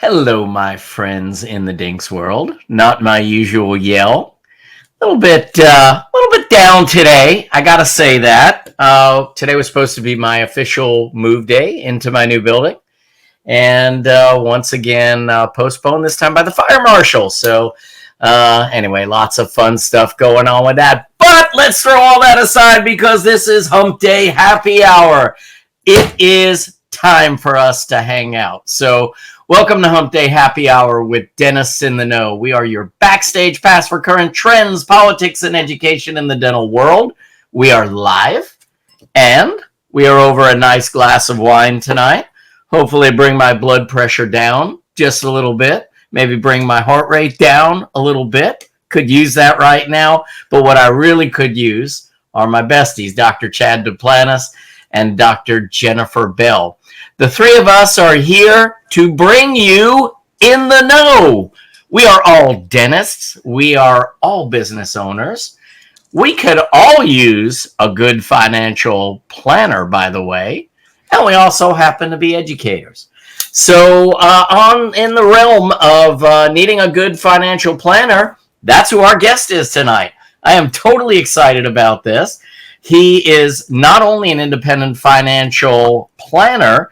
Hello, my friends in the Dinks world. Not my usual yell. A little bit down today. I gotta say that. Today was supposed to be my official move day into my new building, and once again postponed this time by the fire marshal. So, anyway, lots of fun stuff going on with that. But let's throw all that aside because this is Humpday Happy Hour. It is time for us to hang out. So, welcome to Humpday Happy Hour with Dentists in the Know. We are your backstage pass for current trends, politics, and education in the dental world. We are live, and we are over a nice glass of wine tonight. Hopefully bring my blood pressure down just a little bit. Maybe bring my heart rate down a little bit. Could use that right now. But what I really could use are my besties, Dr. Chad Duplantis and Dr. Jennifer Bell. The three of us are here to bring you in the know. We are all dentists. We are all business owners. We could all use a good financial planner, by the way. And we also happen to be educators. So in the realm of needing a good financial planner, that's who our guest is tonight. I am totally excited about this. He is not only an independent financial planner,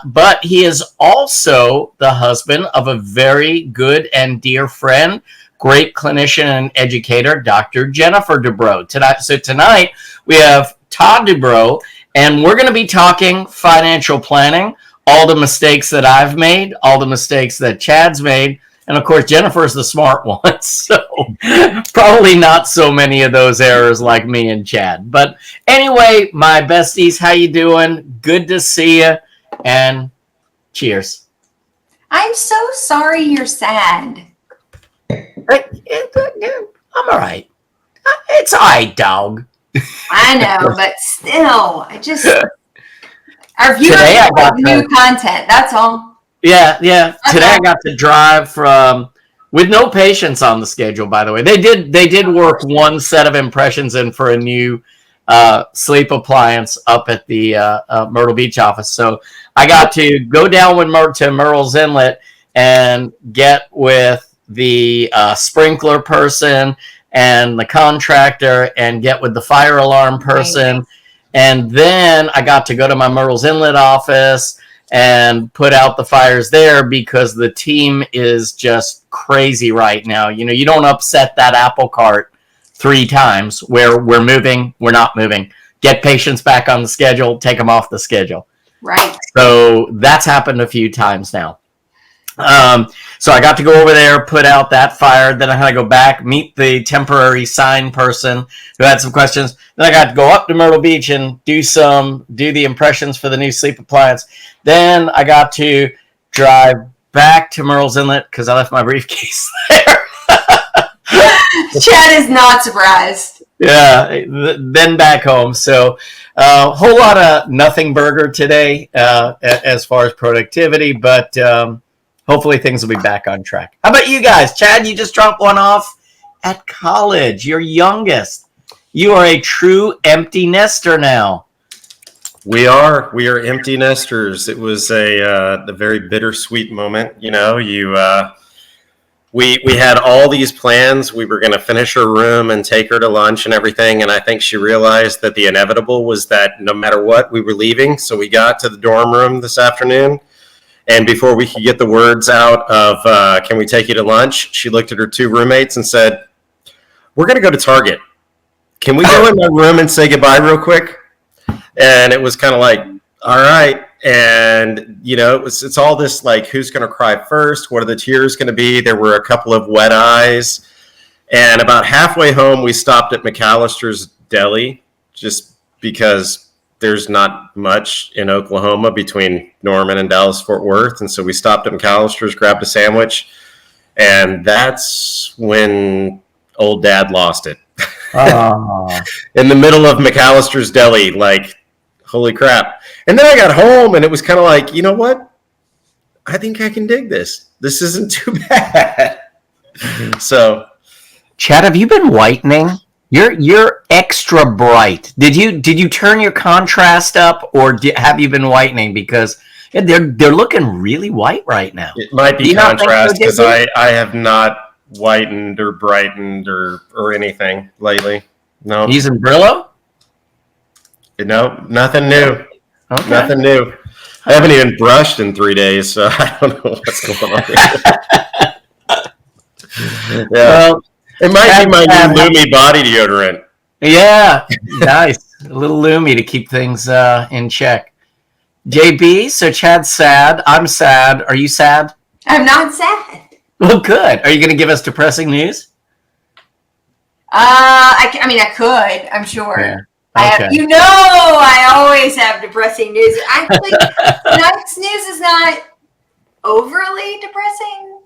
but he is also the husband of a very good and dear friend, great clinician and educator, Dr. Jennifer Doobrow. Tonight we have Todd Doobrow, and we're going to be talking financial planning, all the mistakes that I've made, all the mistakes that Chad's made, and of course Jennifer's the smart one, so probably not so many of those errors like me and Chad. But anyway, my besties, how you doing? Good to see you. And cheers. I'm so sorry you're sad. I'm all right. It's all right, dog. I know, but still, our viewers got new content. That's all. Yeah. Today I got to drive with no patients on the schedule, by the way. They did work one set of impressions in for a new sleep appliance up at the Myrtle Beach office. So I got to go down to Myrtle's Inlet and get with the sprinkler person and the contractor and get with the fire alarm person. And then I got to go to my Myrtle's Inlet office and put out the fires there because the team is just crazy right now. You know, you don't upset that apple cart 3 times where we're moving, we're not moving. Get patients back on the schedule, take them off the schedule. Right. So that's happened a few times now. So I got to go over there, put out that fire. Then I had to go back, meet the temporary sign person who had some questions. Then I got to go up to Myrtle Beach and do the impressions for the new sleep appliance. Then I got to drive back to Myrtle's Inlet because I left my briefcase there. Chad is not surprised. Yeah, then back home. So a whole lot of nothing burger today as far as productivity, but hopefully things will be back on track. How about you guys? Chad, you just dropped one off at college, your youngest. You are a true empty nester now. We are empty nesters. It was a very bittersweet moment. You know, we had all these plans. We were going to finish her room and take her to lunch and everything. And I think she realized that the inevitable was that no matter what, we were leaving. So we got to the dorm room this afternoon. And before we could get the words out of, can we take you to lunch? She looked at her 2 roommates and said, we're going to go to Target. Can we go in my room and say goodbye real quick? And it was kind of like, all right. And, you know, it's all this like, who's going to cry first? What are the tears going to be? There were a couple of wet eyes. And about halfway home, we stopped at McAllister's Deli just because there's not much in Oklahoma between Norman and Dallas-Fort Worth. And so we stopped at McAllister's, grabbed a sandwich. And that's when old dad lost it. In the middle of McAllister's Deli, like, holy crap. And then I got home and it was kind of like, you know what? I think I can dig this. This isn't too bad. So, Chad, have you been whitening? You're extra bright. Did you turn your contrast up, or have you been whitening? Because Yeah, they're looking really white right now. It might be contrast because I have not whitened or brightened or anything lately. No. Using Brillo? No, nothing new. Okay. Nothing new. I haven't even brushed in 3 days, so I don't know what's going on here. Yeah. Well, it might be my new Lumi body deodorant. Yeah, nice. A little Lumi to keep things in check. JB, so Chad's sad. I'm sad. Are you sad? I'm not sad. Well, good. Are you going to give us depressing news? I mean, I could. I'm sure. Yeah. Okay. I always have depressing news. Actually, tonight's news is not overly depressing.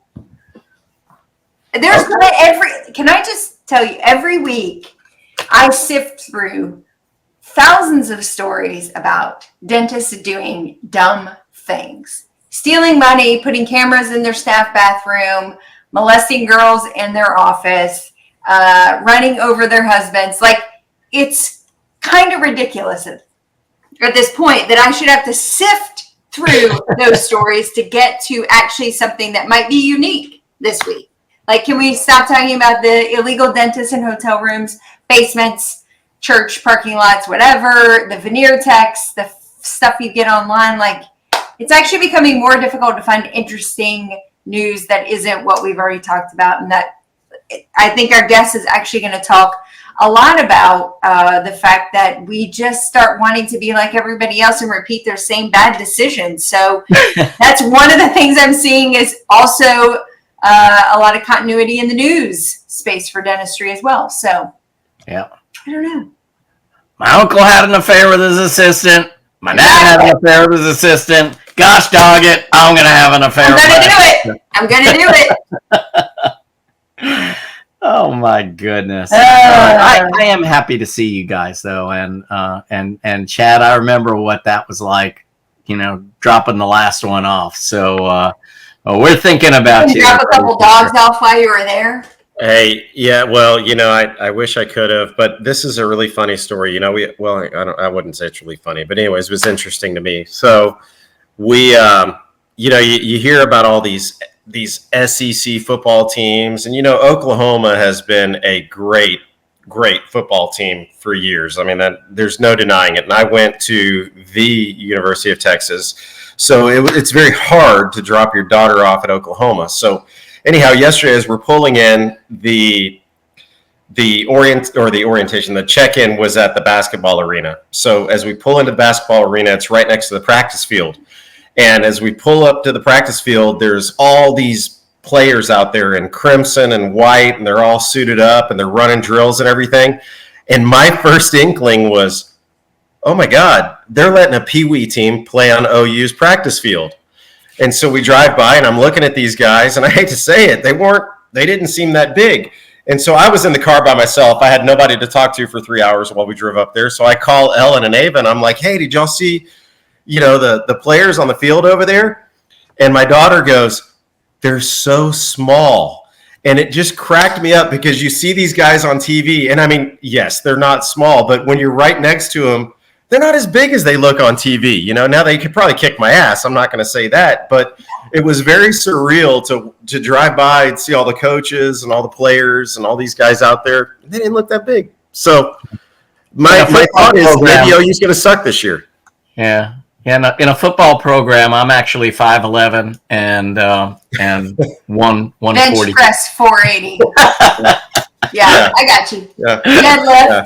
There's can I just tell you, every week I sift through thousands of stories about dentists doing dumb things. Stealing money, putting cameras in their staff bathroom, molesting girls in their office, running over their husbands. Like, it's kind of ridiculous at this point that I should have to sift through those stories to get to actually something that might be unique this week. Like, can we stop talking about the illegal dentists in hotel rooms, basements, church parking lots, whatever, the veneer techs, the stuff you get online? Like, it's actually becoming more difficult to find interesting news that isn't what we've already talked about. And that I think our guest is actually going to talk a lot about the fact that we just start wanting to be like everybody else and repeat their same bad decisions. So that's one of the things I'm seeing is also a lot of continuity in the news space for dentistry as well. So yeah, I don't know. My uncle had an affair with his assistant. My dad had an affair with his assistant. Gosh dog it, I'm going to have an affair. I'm going to do it. Oh my goodness! I am happy to see you guys though, and Chad, I remember what that was like. Dropping the last one off. So we're thinking about you. Drop a couple dogs off while you were there. Hey, yeah, well, I wish I could have, but this is a really funny story. I wouldn't say it's really funny, but anyways, it was interesting to me. So we, you hear about all these SEC football teams, and Oklahoma has been a great football team for years. I mean, there's no denying it. And I went to the University of Texas, so it's very hard to drop your daughter off at Oklahoma. So anyhow, yesterday as we're pulling in, the orientation, the check-in was at the basketball arena. So as we pull into the basketball arena, it's right next to the practice field. And as we pull up to the practice field, there's all these players out there in crimson and white, and they're all suited up, and they're running drills and everything. And my first inkling was, oh my God, they're letting a Pee-wee team play on OU's practice field. And so we drive by, and I'm looking at these guys, and I hate to say it, they didn't seem that big. And so I was in the car by myself. I had nobody to talk to for 3 hours while we drove up there. So I call Ellen and Ava, and I'm like, hey, did y'all see the players on the field over there? And my daughter goes, they're so small. And it just cracked me up because you see these guys on TV, and I mean, yes, they're not small, but when you're right next to them, they're not as big as they look on TV. Now they could probably kick my ass. I'm not going to say that, but it was very surreal to drive by and see all the coaches and all the players and all these guys out there. They didn't look that big. So my thought is maybe OU's going to suck this year. Yeah. In a football program, I'm actually 5'11" and 140. Bench press 480. Yeah, I got you. Yeah. Deadlift. Yeah.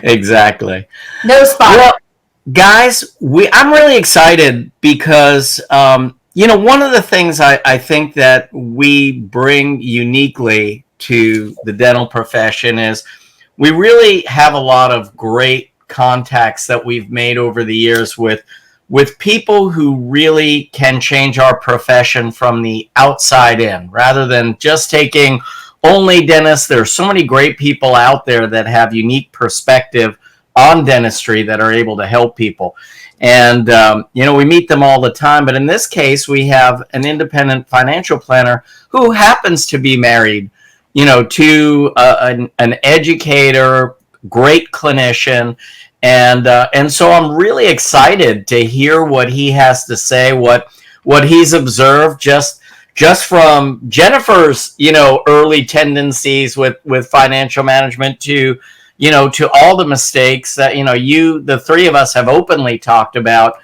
Exactly. No spot. Well, guys, I'm really excited because one of the things I think that we bring uniquely to the dental profession is we really have a lot of great contacts that we've made over the years with people who really can change our profession from the outside in, rather than just taking only dentists. There's so many great people out there that have unique perspective on dentistry that are able to help people. And, we meet them all the time. But in this case, we have an independent financial planner who happens to be married, to an educator, great clinician, And so I'm really excited to hear what he has to say, what he's observed just from Jennifer's, early tendencies with financial management to all the mistakes that, the three of us have openly talked about,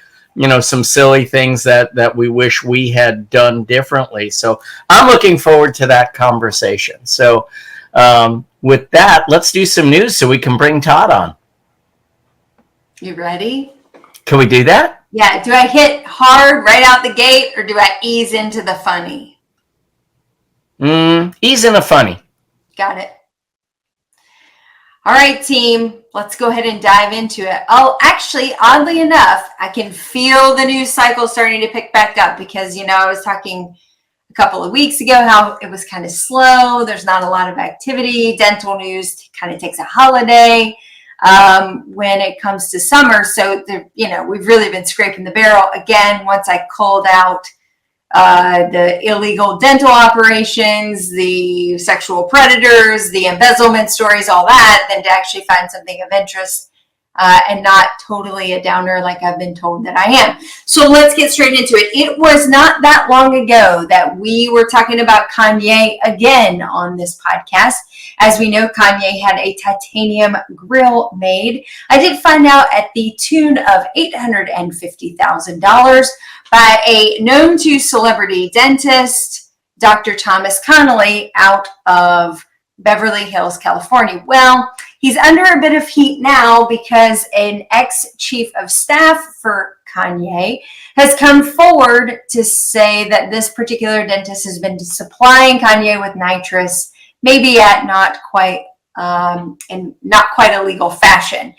some silly things that we wish we had done differently. So I'm looking forward to that conversation. So with that, let's do some news so we can bring Todd on. You ready? Can we do that? Yeah. Do I hit hard right out the gate, or do I ease into the funny? Ease into funny. Got it. All right, team, let's go ahead and dive into it. Oh, actually, oddly enough, I can feel the news cycle starting to pick back up because, I was talking a couple of weeks ago how it was kind of slow. There's not a lot of activity. Dental news kind of takes a holiday when it comes to summer. So, we've really been scraping the barrel again once I culled out the illegal dental operations, the sexual predators, the embezzlement stories, all that, than to actually find something of interest and not totally a downer like I've been told that I am. So let's get straight into it. It was not that long ago that we were talking about Kanye again on this podcast. As we know, Kanye had a titanium grill made. I did find out at the tune of $850,000 by a known to celebrity dentist, Dr. Thomas Connolly, out of Beverly Hills, California. Well, he's under a bit of heat now because an ex-chief of staff for Kanye has come forward to say that this particular dentist has been supplying Kanye with nitrous, maybe at not quite in not quite a legal fashion.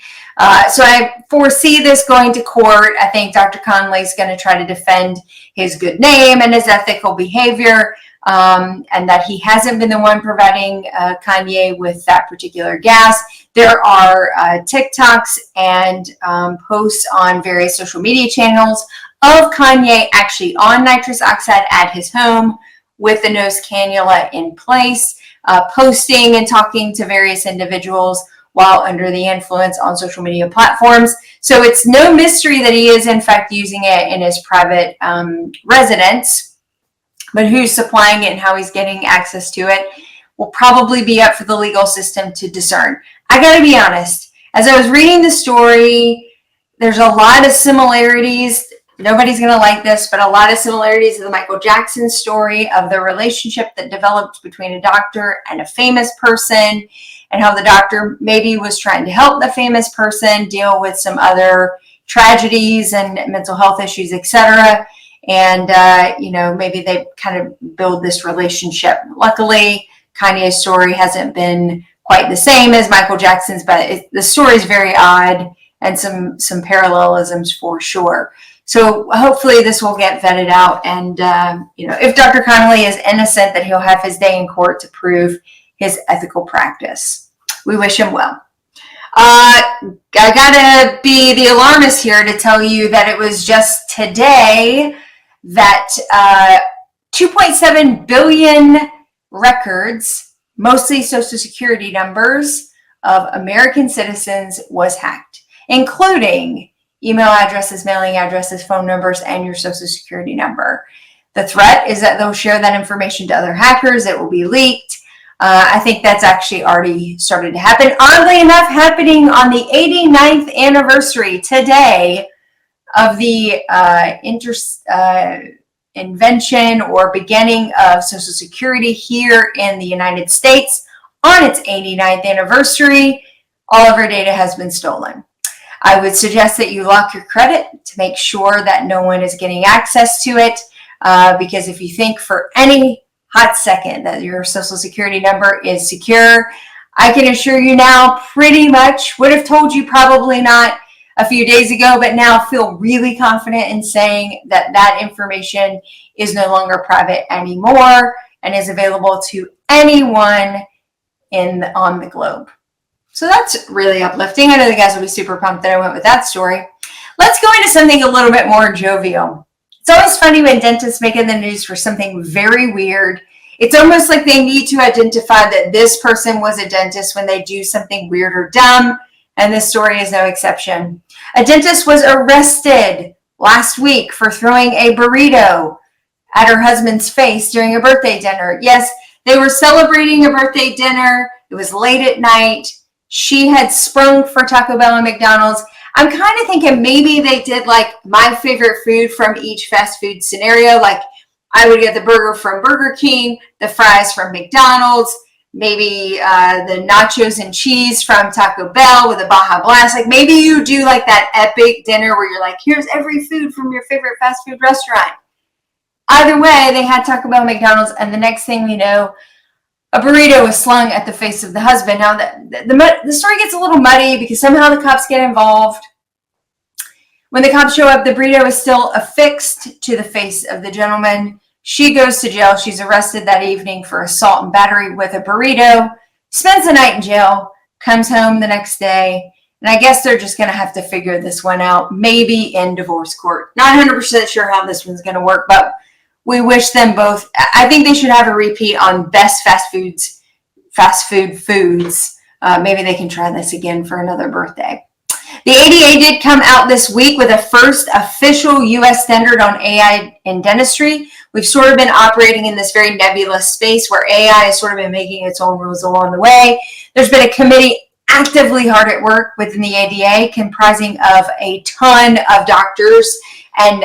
So I foresee this going to court. I think Dr. Connolly is going to try to defend his good name and his ethical behavior, and that he hasn't been the one providing Kanye with that particular gas. There are TikToks and posts on various social media channels of Kanye actually on nitrous oxide at his home with the nose cannula in place, posting and talking to various individuals while under the influence on social media platforms. So it's no mystery that he is in fact using it in his private residence, but who's supplying it and how he's getting access to it will probably be up for the legal system to discern. I gotta be honest, as I was reading the story, there's a lot of similarities. Nobody's going to like this, but a lot of similarities to the Michael Jackson story of the relationship that developed between a doctor and a famous person, and how the doctor maybe was trying to help the famous person deal with some other tragedies and mental health issues, etc. And, maybe they kind of build this relationship. Luckily, Kanye's story hasn't been quite the same as Michael Jackson's, but the story is very odd and some parallelisms for sure. So hopefully this will get vetted out, and if Dr. Connolly is innocent, that he'll have his day in court to prove his ethical practice. We wish him well. I gotta be the alarmist here to tell you that it was just today that 2.7 billion records, mostly Social Security numbers of American citizens, was hacked, including email addresses, mailing addresses, phone numbers, and your Social Security number. The threat is that they'll share that information to other hackers. It will be leaked. I think that's actually already started to happen. Oddly enough, happening on the 89th anniversary today of the invention or beginning of Social Security here in the United States. On its 89th anniversary, all of our data has been stolen. I would suggest that you lock your credit to make sure that no one is getting access to it, because if you think for any hot second that your Social Security number is secure, I can assure you now, pretty much would have told you probably not a few days ago, but now feel really confident in saying that that information is no longer private anymore and is available to anyone on the globe. So that's really uplifting. I know the guys will be super pumped that I went with that story. Let's go into something a little bit more jovial. It's always funny when dentists make it in the news for something very weird. It's almost like they need to identify that this person was a dentist when they do something weird or dumb, and this story is no exception. A dentist was arrested last week for throwing a burrito at her husband's face during a birthday dinner. Yes, they were celebrating a birthday dinner. It was late at night. She had sprung for Taco Bell and McDonald's. I'm kind of thinking maybe they did like my favorite food from each fast food scenario. Like I would get the burger from Burger King, the fries from McDonald's, maybe the nachos and cheese from Taco Bell with a Baja Blast. Like maybe you do like that epic dinner where you're like, here's every food from your favorite fast food restaurant. Either way, they had Taco Bell, McDonald's, and the next thing we know, a burrito was slung at the face of the husband. Now, the story gets a little muddy because somehow the cops get involved. When the cops show up, the burrito is still affixed to the face of the gentleman. She goes to jail. She's arrested that evening for assault and battery with a burrito, spends the night in jail, comes home the next day, and I guess they're just going to have to figure this one out, maybe in divorce court. Not 100% sure how this one's going to work, but we wish them both. I think they should have a repeat on best fast food foods. Maybe they can try this again for another birthday. The ADA did come out this week with a first official U.S. standard on AI in dentistry. We've sort of been operating in this very nebulous space where AI has sort of been making its own rules along the way. There's been a committee actively hard at work within the ADA comprising of a ton of doctors and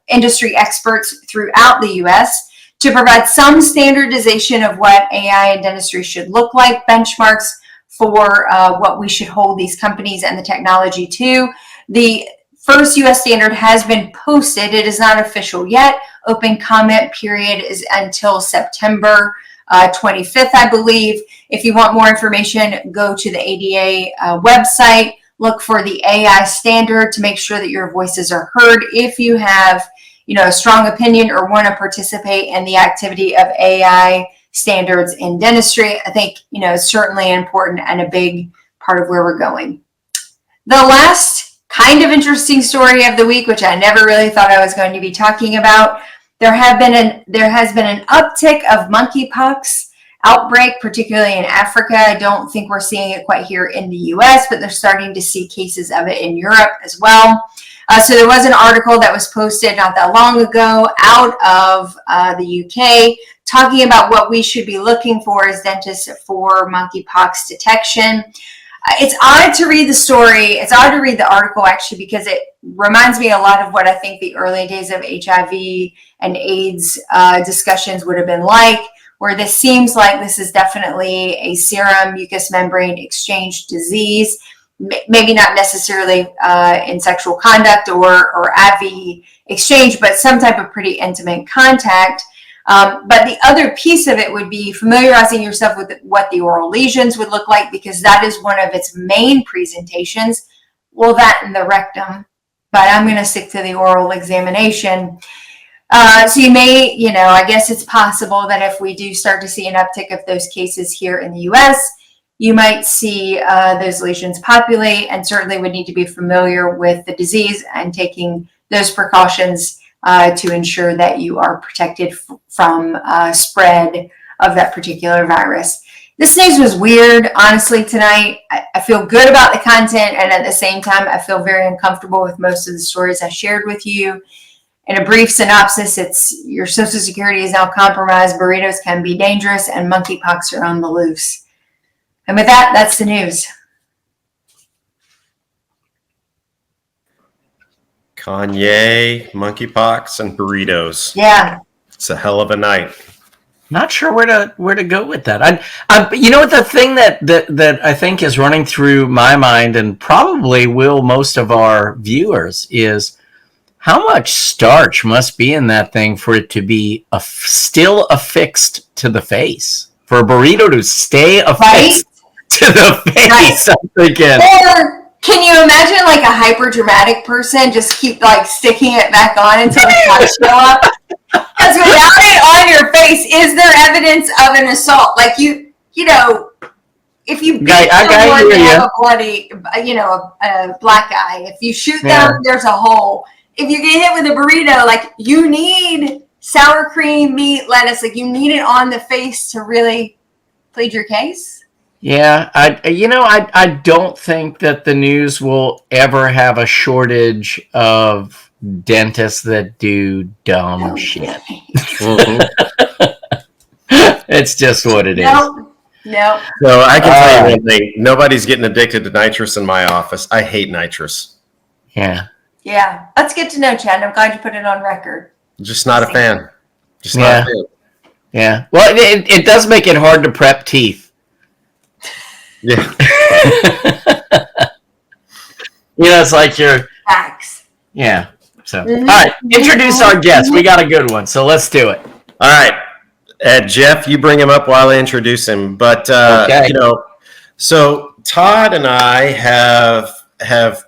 industry experts throughout the U.S. to provide some standardization of what AI in dentistry should look like, benchmarks for what we should hold these companies and the technology to. The first U.S. standard has been posted. It is not official yet. Open comment period is until September 25th, I believe. If you want more information, go to the ADA website. Look for the AI standard to make sure that your voices are heard. If you have, a strong opinion or want to participate in the activity of AI standards in dentistry, I think, it's certainly important and a big part of where we're going. The last kind of interesting story of the week, which I never really thought I was going to be talking about, there has been an uptick of monkeypox outbreak, particularly in Africa. I don't think we're seeing it quite here in the US, but they're starting to see cases of it in Europe as well. So there was an article that was posted not that long ago out of the UK talking about what we should be looking for as dentists for monkeypox detection. It's odd to read the story. It's odd to read the article, actually, because it reminds me a lot of what I think the early days of HIV and AIDS discussions would have been like, where this seems like this is definitely a serum mucous membrane exchange disease, maybe not necessarily in sexual conduct or ABV exchange, but some type of pretty intimate contact. But the other piece of it would be familiarizing yourself with what the oral lesions would look like, because that is one of its main presentations. Well, that and the rectum, but I'm going to stick to the oral examination. So you may, I guess it's possible that if we do start to see an uptick of those cases here in the US, you might see those lesions populate, and certainly would need to be familiar with the disease and taking those precautions to ensure that you are protected from spread of that particular virus. This news was weird, honestly, tonight. I feel good about the content, and at the same time, I feel very uncomfortable with most of the stories I shared with you. In a brief synopsis, it's your Social Security is now compromised, burritos can be dangerous, and monkeypox are on the loose. And with that, that's the news. Kanye, monkeypox, and burritos. Yeah. It's a hell of a night. Not sure where to go with that. The thing that I think is running through my mind, and probably will most of our viewers, is how much starch must be in that thing for it to be still affixed to the face, for a burrito to stay affixed to the face. Right. I'm thinking. Or can you imagine like a hyper dramatic person just keep like sticking it back on until the cuts show up? Because without it on your face, is there evidence of an assault? Like if you beat someone to have a bloody, a black eye. If you shoot them, there's a hole. If you get hit with a burrito, like you need sour cream, meat, lettuce, like you need it on the face to really plead your case. Yeah, I don't think that the news will ever have a shortage of dentists that do dumb shit. Mhm. It's just what it is. No. So I can tell you one thing: nobody's getting addicted to nitrous in my office. I hate nitrous. Yeah. Yeah. Let's get to know Chad. I'm glad you put it on record. Just not a fan. Just not Yeah. a fan. Yeah. Well, it does make it hard to prep teeth. Yeah. It's like you're. Facts. Yeah. So, all right. Introduce our guest. We got a good one, so let's do it. All right. Jeff, you bring him up while I introduce him. But, Okay. so Todd and I have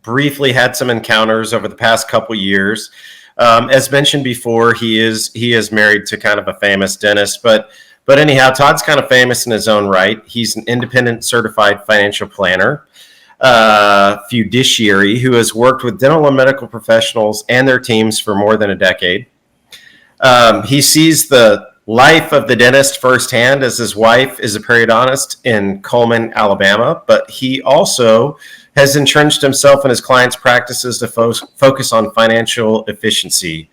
briefly had some encounters over the past couple years. As mentioned before, he is married to kind of a famous dentist, but anyhow, Todd's kind of famous in his own right. He's an independent certified financial planner, fiduciary who has worked with dental and medical professionals and their teams for more than a decade. He sees the life of the dentist firsthand, as his wife is a periodontist in Cullman, Alabama, but he also has entrenched himself in his clients' practices to focus on financial efficiency.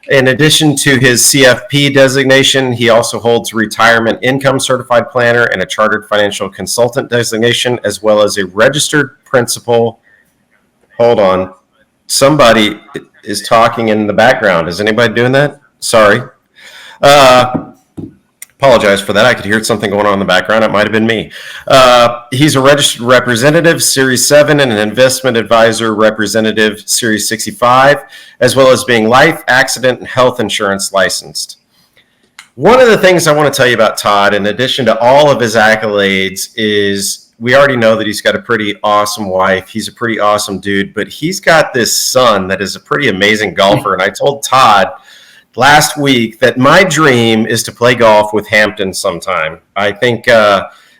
In addition to his CFP designation, he also holds retirement income certified planner and a chartered financial consultant designation, as well as a registered principal. Hold on. Somebody is talking in the background. Is anybody doing that? Sorry. Apologize for that. I could hear something going on in the background. It might have been me. He's a registered representative, Series 7, and an investment advisor, representative, Series 65, as well as being life, accident, and health insurance licensed. One of the things I want to tell you about Todd, in addition to all of his accolades, is we already know that he's got a pretty awesome wife. He's a pretty awesome dude, but he's got this son that is a pretty amazing golfer. And I told Todd last week that my dream is to play golf with Hampton sometime. I think,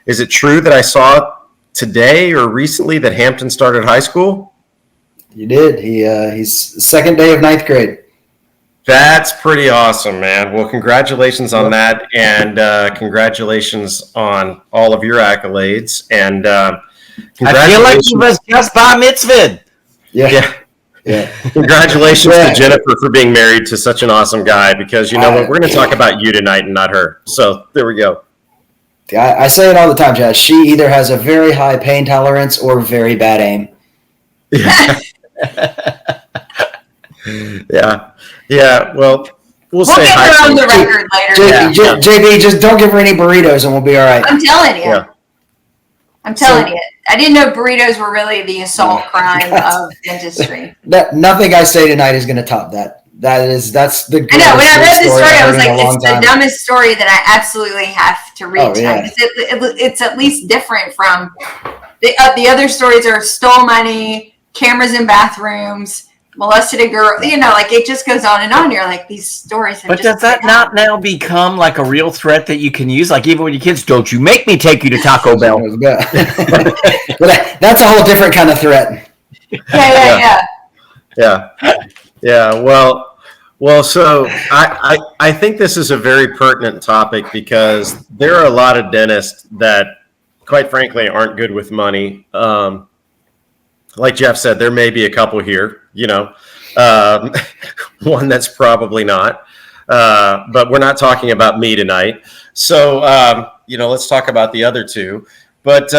is it true that I saw today or recently that Hampton started high school? You did. He's second day of ninth grade. That's pretty awesome, man. Well, congratulations on that, and congratulations on all of your accolades. And I feel like you was just bar mitzvahed. Yeah. Congratulations to Jennifer for being married to such an awesome guy, because you know what? We're going to talk about you tonight and not her. So there we go. I say it all the time, Chad. She either has a very high pain tolerance or very bad aim. Yeah. Well, we'll say get her hi. on the record later. JB, just don't give her any burritos and we'll be all right. I'm telling you. Yeah. I'm telling you. I didn't know burritos were really the assault crime of dentistry. Nothing I say tonight is going to top that. That's the. I know. When I read the story, I was like, it's it's the dumbest story that I absolutely have to read. It's at least different from the other stories are stole money, cameras in bathrooms, molested a girl. Like it just goes on and on. You're like, these stories. But does that not now become like a real threat that you can use? Like even when your kids, don't you make me take you to Taco Bell? But that's a whole different kind of threat. Yeah. Well. So I think this is a very pertinent topic, because there are a lot of dentists that, quite frankly, aren't good with money. Like Jeff said, there may be a couple here. One that's probably not. But we're not talking about me tonight. So let's talk about the other two. But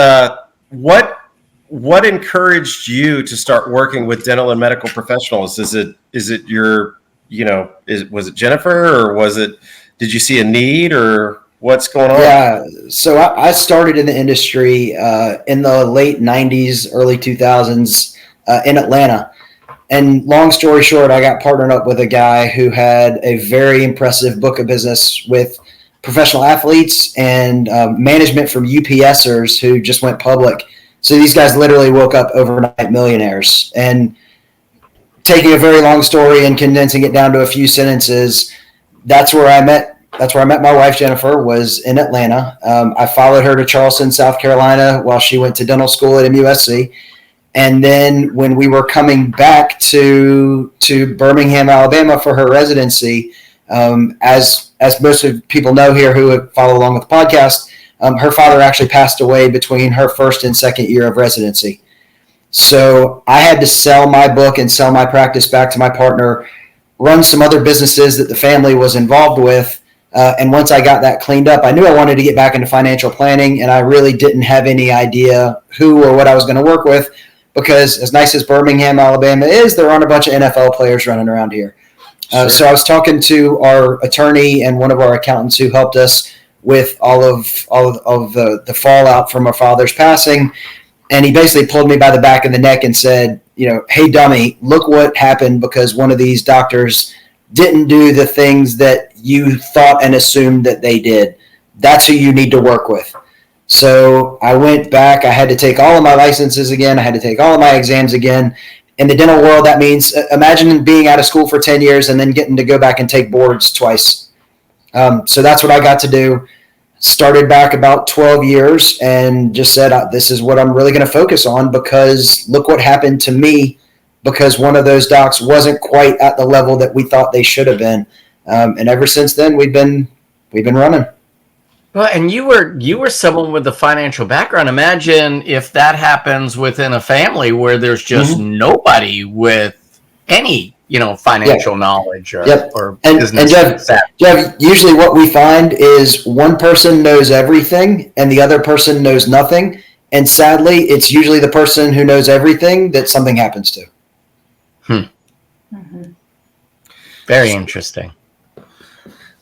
what encouraged you to start working with dental and medical professionals? Is it your, was it Jennifer, or did you see a need, or what's going on? Yeah. So I started in the industry in the late 90s, early 2000s in Atlanta. And long story short, I got partnered up with a guy who had a very impressive book of business with professional athletes and management from UPSers who just went public. So these guys literally woke up overnight millionaires. And taking a very long story and condensing it down to a few sentences, that's where I met my wife, Jennifer, was in Atlanta. I followed her to Charleston, South Carolina, while she went to dental school at MUSC. And then when we were coming back to Birmingham, Alabama for her residency, as most of people know here who follow along with the podcast, Her father actually passed away between her first and second year of residency. So I had to sell my book and sell my practice back to my partner, run some other businesses that the family was involved with. And once I got that cleaned up, I knew I wanted to get back into financial planning, and I really didn't have any idea who or what I was going to work with, because as nice as Birmingham, Alabama is, there aren't a bunch of NFL players running around here. Sure. So I was talking to our attorney and one of our accountants who helped us with all of the fallout from our father's passing. And he basically pulled me by the back of the neck and said, hey, dummy, look what happened because one of these doctors didn't do the things that you thought and assumed that they did. That's who you need to work with. So I went back. I had to take all of my licenses again. I had to take all of my exams again. In the dental world, that means imagine being out of school for 10 years and then getting to go back and take boards twice. So that's what I got to do. Started back about 12 years and just said, this is what I'm really going to focus on, because look what happened to me, because one of those docs wasn't quite at the level that we thought they should have been. And ever since then, we've been running. Well, and you were someone with a financial background. Imagine if that happens within a family where there's just nobody with any, financial knowledge or business. And Jeff, usually what we find is one person knows everything and the other person knows nothing. And sadly, it's usually the person who knows everything that something happens to. Very interesting.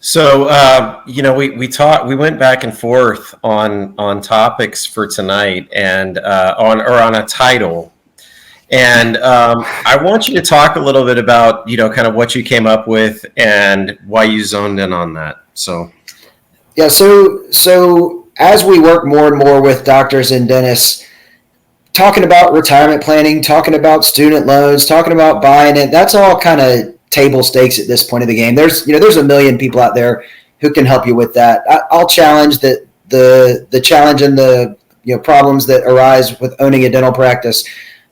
So, we went back and forth on topics for tonight and on a title. And I want you to talk a little bit about, kind of what you came up with and why you zoned in on that. So, yeah. So as we work more and more with doctors and dentists, talking about retirement planning, talking about student loans, talking about buying it, that's all kind of table stakes at this point of the game. There's a million people out there who can help you with that. I'll challenge that the challenge and the problems that arise with owning a dental practice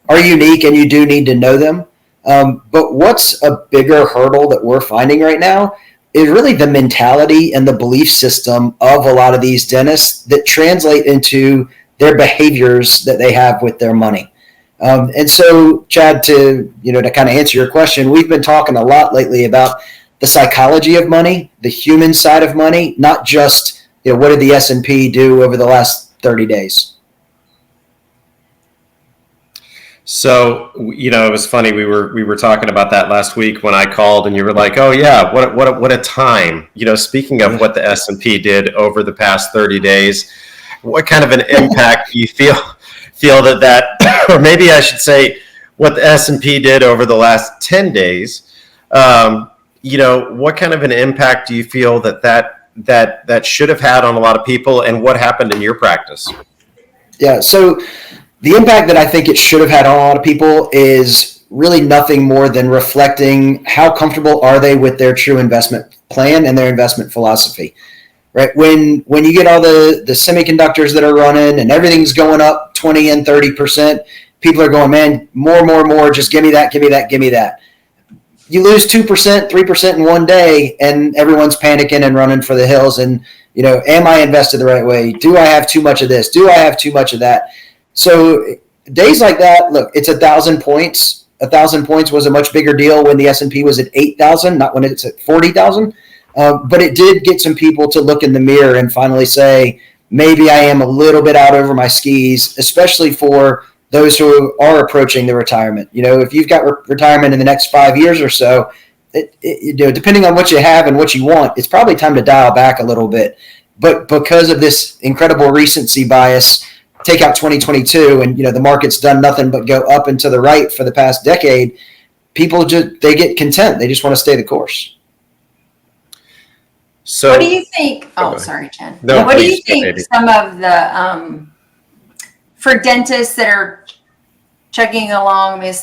are unique, and you do need to know them. But what's a bigger hurdle that we're finding right now is really the mentality and the belief system of a lot of these dentists that translate into their behaviors that they have with their money. And so, Chad, to kind of answer your question, we've been talking a lot lately about the psychology of money, the human side of money, not just what did the S&P do over the last 30 days. So, it was funny. We were talking about that last week when I called, and you were like, "Oh yeah, what a time!" Speaking of what the S&P did over the past 30 days, what kind of an impact do you feel that, or maybe I should say, what the S&P did over the last 10 days? What kind of an impact do you feel that should have had on a lot of people, and what happened in your practice? Yeah. So the impact that I think it should have had on a lot of people is really nothing more than reflecting how comfortable are they with their true investment plan and their investment philosophy, right? When you get all the semiconductors that are running and everything's going up 20 and 30%, people are going, man, more, just give me that. You lose 2%, 3% in one day, and everyone's panicking and running for the hills. And, am I invested the right way? Do I have too much of this? Do I have too much of that? So days like that, look, it's 1,000 points. 1,000 points was a much bigger deal when the S&P was at 8,000, not when it's at 40,000. But it did get some people to look in the mirror and finally say, maybe I am a little bit out over my skis, especially for those who are approaching the retirement. If you've got retirement in the next 5 years or so, depending on what you have and what you want, it's probably time to dial back a little bit. But because of this incredible recency bias, take out 2022 and the market's done nothing but go up and to the right for the past decade, people they get content. They just want to stay the course. So what do you think? Oh, sorry, Jen. No, what do please, you think baby. some of the for dentists that are chugging along is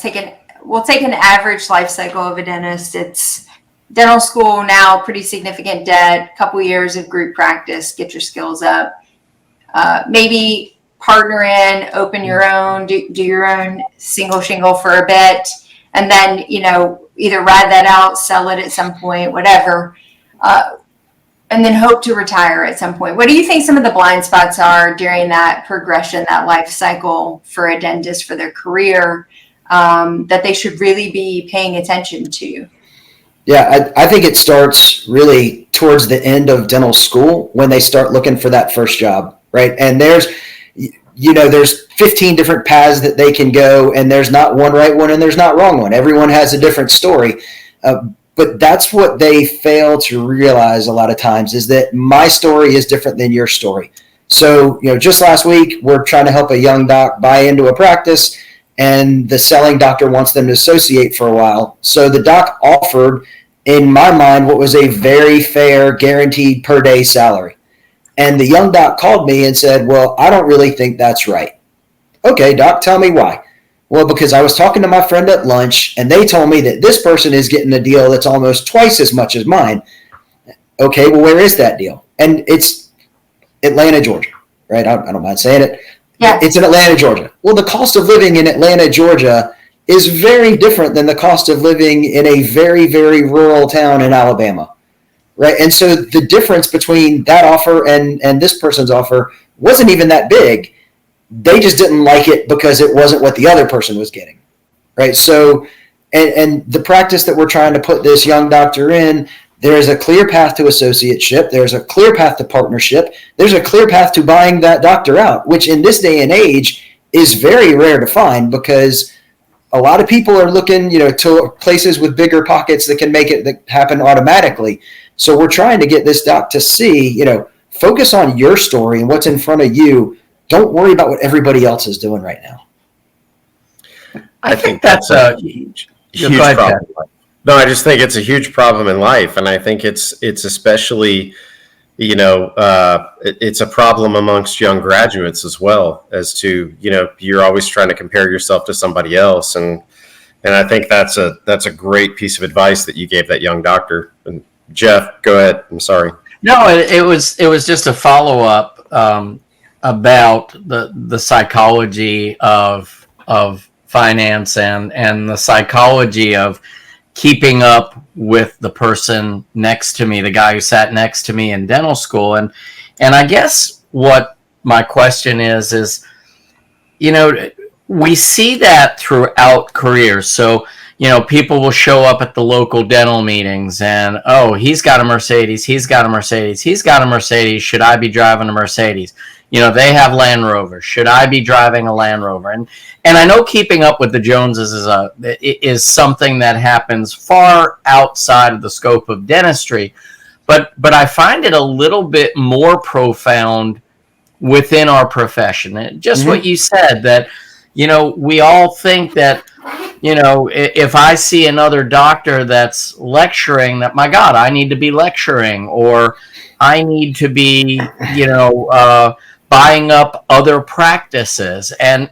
we'll take an average life cycle of a dentist. It's dental school now, pretty significant debt, couple years of group practice, get your skills up, maybe partner in, open your own, do your own single shingle for a bit, and then either ride that out, sell it at some point, whatever. and then hope to retire at some point. What do you think some of the blind spots are during that progression, that life cycle for a dentist, for their career, that they should really be paying attention to? Yeah, I think it starts really towards the end of dental school when they start looking for that first job, right? And there's 15 different paths that they can go, and there's not one right one and there's not wrong one. Everyone has a different story. But that's what they fail to realize a lot of times, is that my story is different than your story. So, just last week, we're trying to help a young doc buy into a practice, and the selling doctor wants them to associate for a while. So the doc offered, in my mind, what was a very fair, guaranteed per day salary. And the young doc called me and said, well, I don't really think that's right. Okay, doc, tell me why. Well, because I was talking to my friend at lunch, and they told me that this person is getting a deal that's almost twice as much as mine. Okay, well, where is that deal? And it's Atlanta, Georgia, right? I don't mind saying it. Yeah. It's in Atlanta, Georgia. Well, the cost of living in Atlanta, Georgia is very different than the cost of living in a very, very rural town in Alabama, right? And so the difference between that offer and this person's offer wasn't even that big. They just didn't like it because it wasn't what the other person was getting, right? So, and the practice that we're trying to put this young doctor in, there is a clear path to associateship. There's a clear path to partnership. There's a clear path to buying that doctor out, which in this day and age is very rare to find, because a lot of people are looking, to places with bigger pockets that can make it happen automatically. So we're trying to get this doc to see, focus on your story and what's in front of you. Don't worry about what everybody else is doing right now. I think that's a huge problem. No, I just think it's a huge problem in life, and I think it's especially, it's a problem amongst young graduates as well, as to, you're always trying to compare yourself to somebody else, and I think that's a great piece of advice that you gave that young doctor. And Jeff, go ahead. I'm sorry. No, it was just a follow up about the psychology of finance and the psychology of keeping up with the person next to me, the guy who sat next to me in dental school. And I guess what my question is, we see that throughout careers. So, people will show up at the local dental meetings and, oh, he's got a Mercedes, he's got a Mercedes, he's got a Mercedes. Should I be driving a Mercedes? They have Land Rovers. Should I be driving a Land Rover? And I know keeping up with the Joneses is something that happens far outside of the scope of dentistry, but I find it a little bit more profound within our profession. And just what you said, that we all think that if I see another doctor that's lecturing, that, my God, I need to be lecturing, or I need to be buying up other practices, and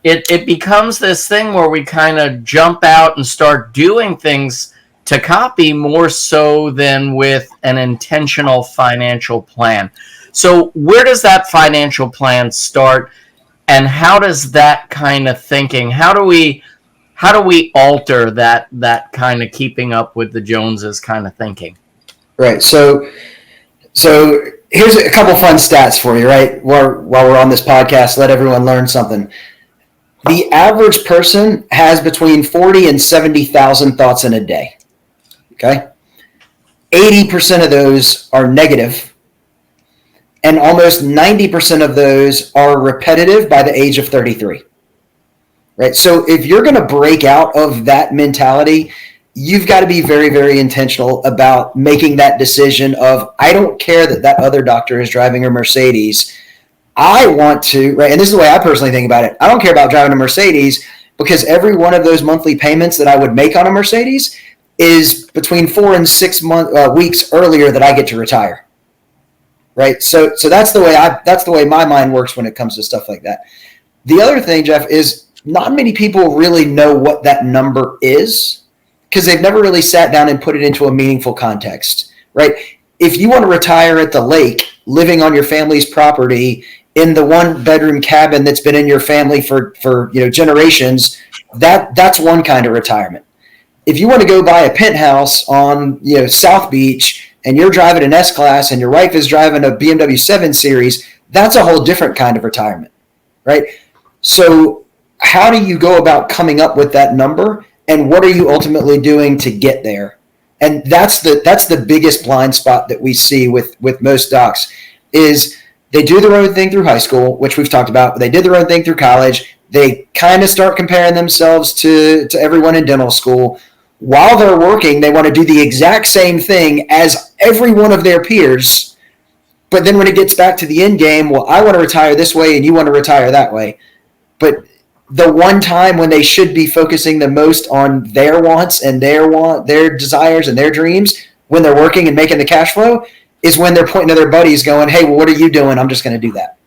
it becomes this thing where we kind of jump out and start doing things to copy more so than with an intentional financial plan. So where does that financial plan start, and how does that kind of thinking, how do we alter that kind of keeping up with the Joneses kind of thinking? Right. So here's a couple fun stats for you, right? While we're on this podcast, let everyone learn something. The average person has between 40 and 70,000 thoughts in a day. Okay. 80% of those are negative, and almost 90% of those are repetitive by the age of 33. Right. So if you're going to break out of that mentality, you've got to be very, very intentional about making that decision of, I don't care that other doctor is driving a Mercedes. I want to, right? And this is the way I personally think about it. I don't care about driving a Mercedes, because every one of those monthly payments that I would make on a Mercedes is between 4 and 6 weeks earlier that I get to retire. Right. So that's the way my mind works when it comes to stuff like that. The other thing, Jeff, is not many people really know what that number is, because they've never really sat down and put it into a meaningful context, right? If you want to retire at the lake, living on your family's property in the 1-bedroom cabin that's been in your family for generations, that's one kind of retirement. If you want to go buy a penthouse on South Beach and you're driving an S-Class and your wife is driving a BMW 7 Series, that's a whole different kind of retirement, right? So how do you go about coming up with that number, and what are you ultimately doing to get there? And that's the biggest blind spot that we see with most docs is they do their own thing through high school, which we've talked about. They did their own thing through college. They kind of start comparing themselves to everyone in dental school. While they're working, they want to do the exact same thing as every one of their peers. But then when it gets back to the end game, well, I want to retire this way and you want to retire that way. But the one time when they should be focusing the most on their wants and their desires and their dreams when they're working and making the cash flow is when they're pointing to their buddies going, hey, well, what are you doing? I'm just going to do that.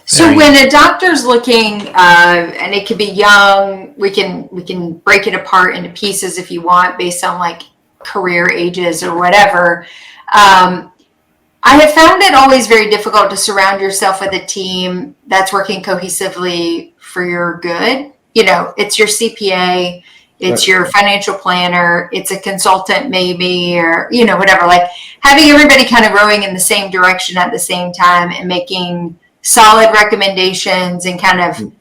So when a doctor's looking, and it could be young, we can break it apart into pieces if you want, based on like career ages or whatever. I have found it always very difficult to surround yourself with a team that's working cohesively for your good. You know, it's your CPA, it's your financial planner, it's a consultant maybe, or, you know, whatever, like having everybody kind of rowing in the same direction at the same time and making solid recommendations and kind of,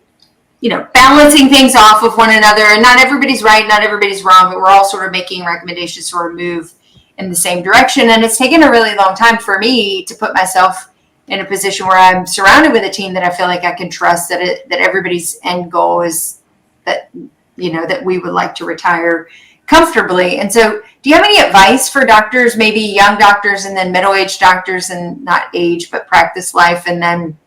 you know, balancing things off of one another. And not everybody's right, not everybody's wrong, but we're all sort of making recommendations to sort of move in the same direction. And it's taken a really long time for me to put myself in a position where I'm surrounded with a team that I feel like I can trust, that everybody's end goal is that, you know, that we would like to retire comfortably. And so do you have any advice for doctors, maybe young doctors and then middle-aged doctors, and not age, but practice life, and then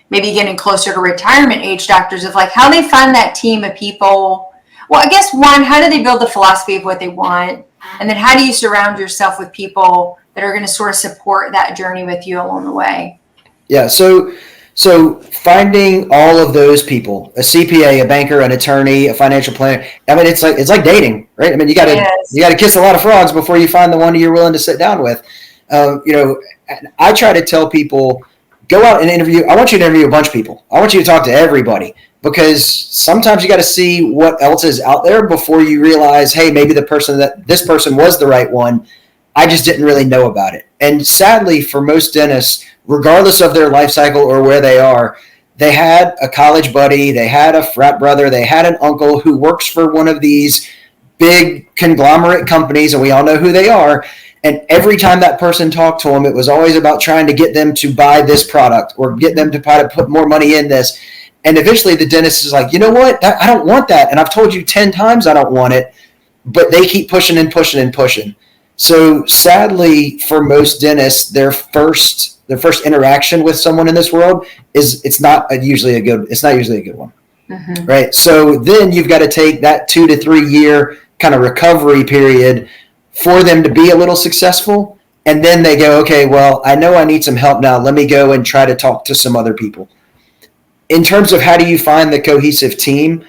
maybe getting closer to retirement age doctors, of like how they find that team of people? Well, I guess one, how do they build the philosophy of what they want? And then how do you surround yourself with people that are going to sort of support that journey with you along the way? Yeah. So finding all of those people, a CPA, a banker, an attorney, a financial planner. I mean, it's like dating, right? I mean, you got to kiss a lot of frogs before you find the one you're willing to sit down with. You know, I try to tell people, go out and interview. I want you to interview a bunch of people. I want you to talk to everybody, because sometimes you got to see what else is out there before you realize, hey, maybe this person was the right one. I just didn't really know about it. And sadly, for most dentists, regardless of their life cycle or where they are, they had a college buddy, they had a frat brother, they had an uncle who works for one of these big conglomerate companies, and we all know who they are. And every time that person talked to them, it was always about trying to get them to buy this product or get them to put more money in this. And eventually the dentist is like, you know what? I don't want that. And I've told you 10 times I don't want it, but they keep pushing and pushing and pushing. So sadly, for most dentists, their first interaction with someone in this world it's not usually a good one. Mm-hmm. Right? So then you've got to take that 2 to 3 year kind of recovery period for them to be a little successful. And then they go, okay, well, I know I need some help now. Let me go and try to talk to some other people. In terms of how do you find the cohesive team,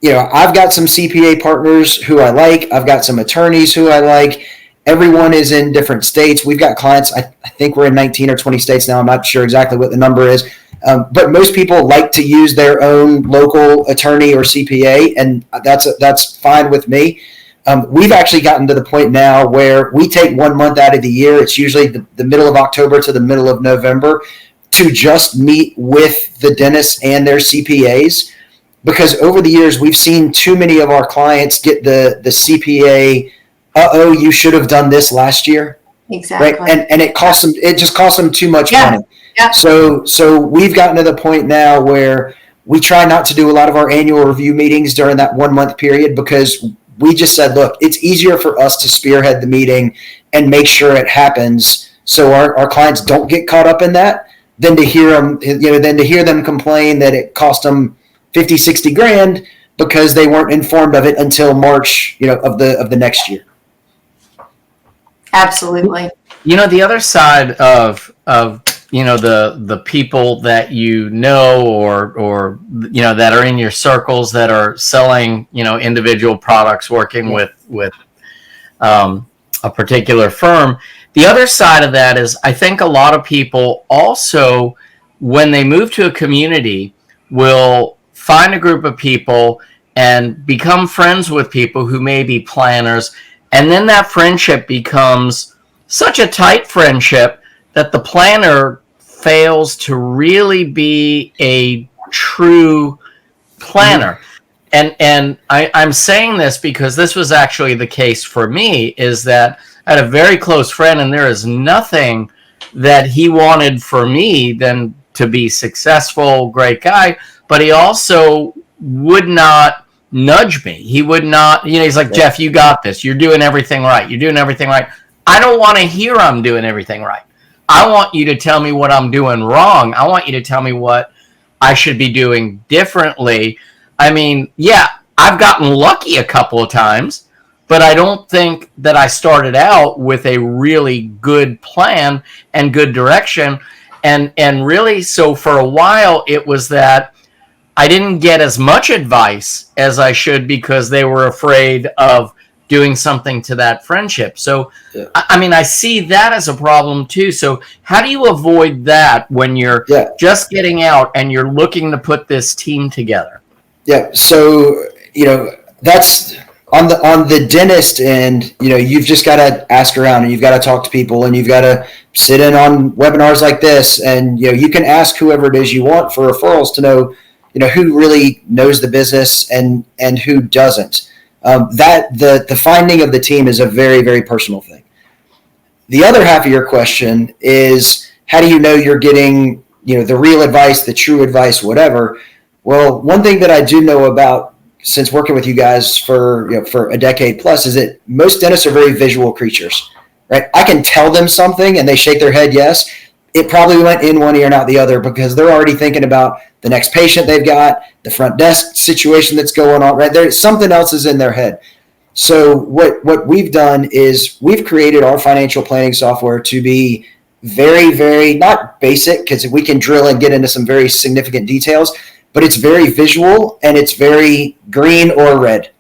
you know, I've got some CPA partners who I like. I've got some attorneys who I like. Everyone is in different states. We've got clients. I think we're in 19 or 20 states now. I'm not sure exactly what the number is. But most people like to use their own local attorney or CPA, and that's fine with me. We've actually gotten to the point now where we take 1 month out of the year. It's usually the middle of October to the middle of November to just meet with the dentists and their CPAs, because over the years we've seen too many of our clients get the CPA, you should have done this last year. Exactly. Right? And it just costs them too much money. Yeah. So we've gotten to the point now where we try not to do a lot of our annual review meetings during that 1 month period, because we just said, look, it's easier for us to spearhead the meeting and make sure it happens so our clients don't get caught up in that than to hear them complain that it cost them 50, 60 grand because they weren't informed of it until March, of the next year. Absolutely. The other side of the people that or that are in your circles that are selling individual products, working with a particular firm. The other side of that is, I think a lot of people also, when they move to a community, will find a group of people and become friends with people who may be planners, And then that friendship becomes such a tight friendship that the planner fails to really be a true planner. And I'm saying this because this was actually the case for me, is that I had a very close friend, and there is nothing that he wanted for me than to be successful, great guy, but he also would not nudge me. He would not, he's like, Jeff, you got this. You're doing everything right. You're doing everything right. I don't want to hear I'm doing everything right. I want you to tell me what I'm doing wrong. I want you to tell me what I should be doing differently. I mean, yeah, I've gotten lucky a couple of times, but I don't think that I started out with a really good plan and good direction. And really, so for a while, it was that I didn't get as much advice as I should because they were afraid of doing something to that friendship. So, yeah. I mean, I see that as a problem too. So how do you avoid that when you're just getting out and you're looking to put this team together? Yeah. So, that's on the dentist end, you've just got to ask around and you've got to talk to people and you've got to sit in on webinars like this. And, you can ask whoever it is you want for referrals to know, who really knows the business and who doesn't. The finding of the team is a very, very personal thing. The other half of your question is, how do you know you're getting, the real advice, the true advice, whatever? Well, one thing that I do know about, since working with you guys for a decade plus, is that most dentists are very visual creatures, right? I can tell them something and they shake their head yes. It probably went in one ear and out the other because they're already thinking about the next patient they've got, the front desk situation that's going on, right? There's something else is in their head. So what we've done is we've created our financial planning software to be very, very, not basic, because we can drill and get into some very significant details, but it's very visual and it's very green or red,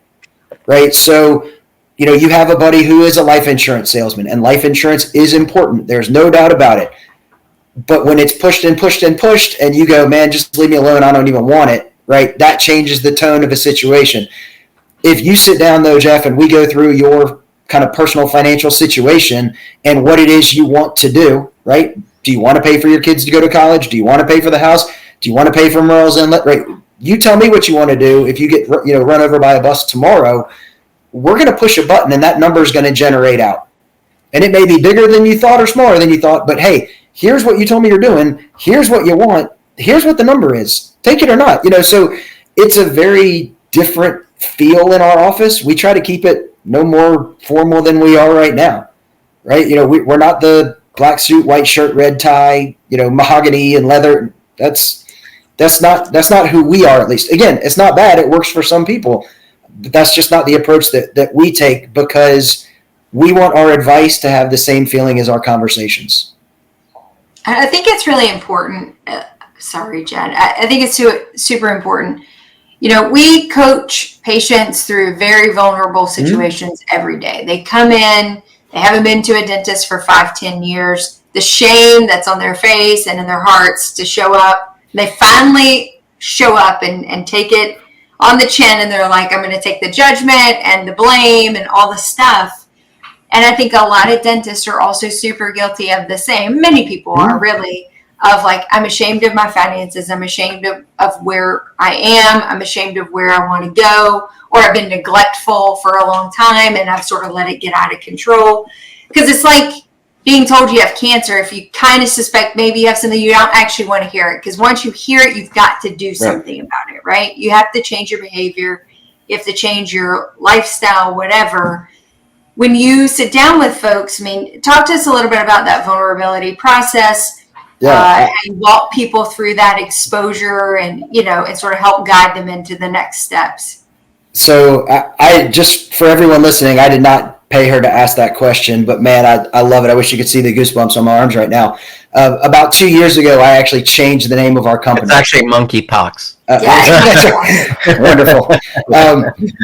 right? So, you have a buddy who is a life insurance salesman, and life insurance is important. There's no doubt about it. But when it's pushed and pushed and pushed and you go, man, just leave me alone, I don't even want it, right? That changes the tone of a situation. If you sit down though, Jeff, and we go through your kind of personal financial situation and what it is you want to do, right? Do you want to pay for your kids to go to college? Do you want to pay for the house? Do you want to pay for Merle's Inlet? Right? You tell me what you want to do. If you get run over by a bus tomorrow, we're going to push a button and that number is going to generate out. And it may be bigger than you thought or smaller than you thought, but hey, here's what you told me you're doing. Here's what you want. Here's what the number is. Take it or not. So it's a very different feel in our office. We try to keep it no more formal than we are right now, right? We're not the black suit, white shirt, red tie, mahogany and leather. That's not who we are, at least. Again, it's not bad. It works for some people, but that's just not the approach that we take, because we want our advice to have the same feeling as our conversations. I think it's really important. Sorry, Jen. I think it's super important. We coach patients through very vulnerable situations every day. They come in, they haven't been to a dentist for 5-10 years. The shame that's on their face and in their hearts to show up. They finally show up and take it on the chin, and they're like, I'm going to take the judgment and the blame and all the stuff. And I think a lot of dentists are also super guilty of the same. Many people are really, of like, I'm ashamed of my finances. I'm ashamed of where I am. I'm ashamed of where I want to go, or I've been neglectful for a long time and I've sort of let it get out of control. Because it's like being told you have cancer. If you kind of suspect maybe you have something, you don't actually want to hear it. Because once you hear it, you've got to do something about it, right? You have to change your behavior. You have to change your lifestyle, whatever. When you sit down with folks, talk to us a little bit about that vulnerability process. How you walk people through that exposure and sort of help guide them into the next steps. So I just, for everyone listening, I did not pay her to ask that question, but man, I love it. I wish you could see the goosebumps on my arms right now. About 2 years ago, I actually changed the name of our company. It's actually monkeypox. Wonderful.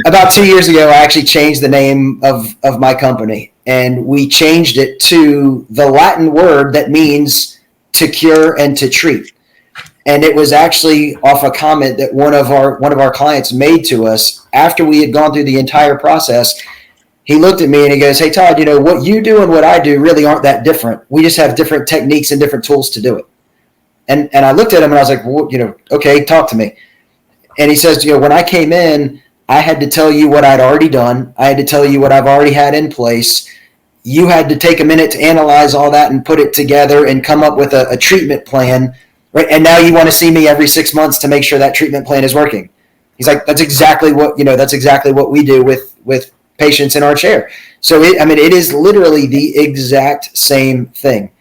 About 2 years ago, I actually changed the name of my company, and we changed it to the Latin word that means to cure and to treat. And it was actually off a comment that one of our clients made to us after we had gone through the entire process. he looked at me and he goes, "Hey, Todd, what you do and what I do really aren't that different. We just have different techniques and different tools to do it." And I looked at him and I was like, "Well, okay, talk to me." And he says, "When I came in, I had to tell you what I'd already done. I had to tell you what I've already had in place. You had to take a minute to analyze all that and put it together and come up with a treatment plan, right? And now you want to see me every 6 months to make sure that treatment plan is working." He's like, "That's exactly what we do with patients in our chair." So it is literally the exact same thing,